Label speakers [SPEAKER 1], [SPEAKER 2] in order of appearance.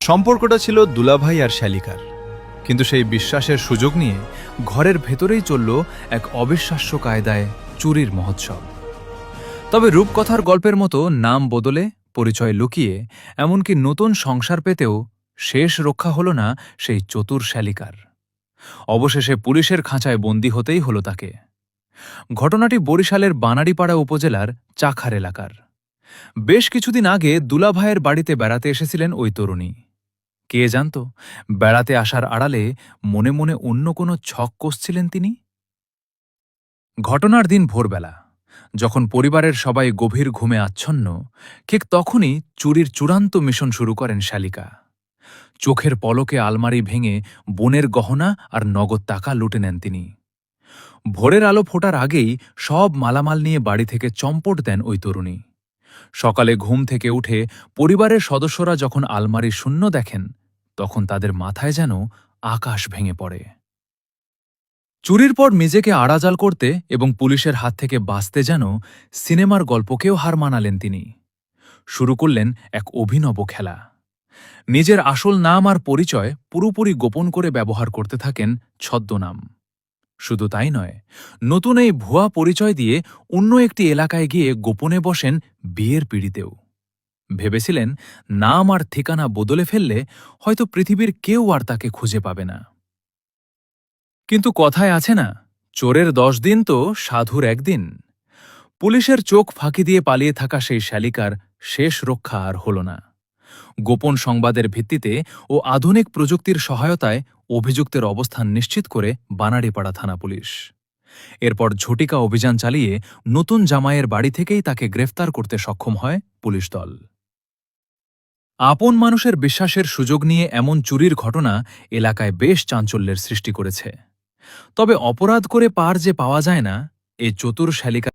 [SPEAKER 1] সম্পর্কটা ছিল দুলাভাই আর শ্যালিকার, কিন্তু সেই বিশ্বাসের সুযোগ নিয়ে ঘরের ভেতরেই চলল এক অবিশ্বাস্য কায়দায় চুরির মহোৎসব। তবে রূপকথার গল্পের মতো নাম বদলে, পরিচয় লুকিয়ে, এমনকি নতুন সংসার পেতেও শেষ রক্ষা হল না সেই চতুর শ্যালিকার। অবশেষে পুলিশের খাঁচায় বন্দী হতেই হল তাকে। ঘটনাটি বরিশালের বানারীপাড়া উপজেলার চাখার এলাকার। বেশ কিছুদিন আগে দুলাভাইয়ের বাড়িতে বেড়াতে এসেছিলেন ওই তরুণী। কে জানত, বেড়াতে আসার আড়ালে মনে মনে অন্য কোনো ছক কষছিলেন তিনি। ঘটনার দিন ভোরবেলা, যখন পরিবারের সবাই গভীর ঘুমে আচ্ছন্ন, ঠিক তখনই চুরির চূড়ান্ত মিশন শুরু করেন শ্যালিকা। চোখের পলকে আলমারি ভেঙে বোনের গহনা আর নগদ টাকা লুটে নেন তিনি। ভোরের আলো ফোটার আগেই সব মালামাল নিয়ে বাড়ি থেকে চম্পট দেন ওই তরুণী। সকালে ঘুম থেকে উঠে পরিবারের সদস্যরা যখন আলমারি শূন্য দেখেন, তখন তাদের মাথায় যেন আকাশ ভেঙে পড়ে। চুরির পর নিজেকে আড়াজাল করতে এবং পুলিশের হাত থেকে বাঁচতে যেন সিনেমার গল্পকেও হার মানালেন তিনি। শুরু করলেন এক অভিনব খেলা। নিজের আসল নাম আর পরিচয় পুরোপুরি গোপন করে ব্যবহার করতে থাকেন ছদ্মনাম। শুধু তাই নয়, নতুন এই ভুয়া পরিচয় দিয়ে অন্য একটি এলাকায় গিয়ে গোপনে বসেন বিয়ের পিঁড়িতেও। ভেবেছিলেন নাম আর ঠিকানা বদলে ফেললে হয়তো পৃথিবীর কেউ আর তাকে খুঁজে পাবে না। কিন্তু কথায় আছে না, চোরের 10 দিন তো সাধুর একদিন। পুলিশের চোখ ফাঁকি দিয়ে পালিয়ে থাকা সেই শ্যালিকার শেষ রক্ষা আর হল না। গোপন সংবাদের ভিত্তিতে ও আধুনিক প্রযুক্তির সহায়তায় অভিযুক্তের অবস্থান নিশ্চিত করে বানারীপাড়া থানা পুলিশ। এরপর ঝটিকা অভিযান চালিয়ে নতুন জামাইয়ের বাড়ি থেকেই তাকে গ্রেফতার করতে সক্ষম হয় পুলিশ দল। আপন মানুষের বিশ্বাসের সুযোগ নিয়ে এমন চুরির ঘটনা এলাকায় বেশ চাঞ্চল্যের সৃষ্টি করেছে। তবে অপরাধ করে পার যে পাওয়া যায় না, এ চতুর শ্যালিকা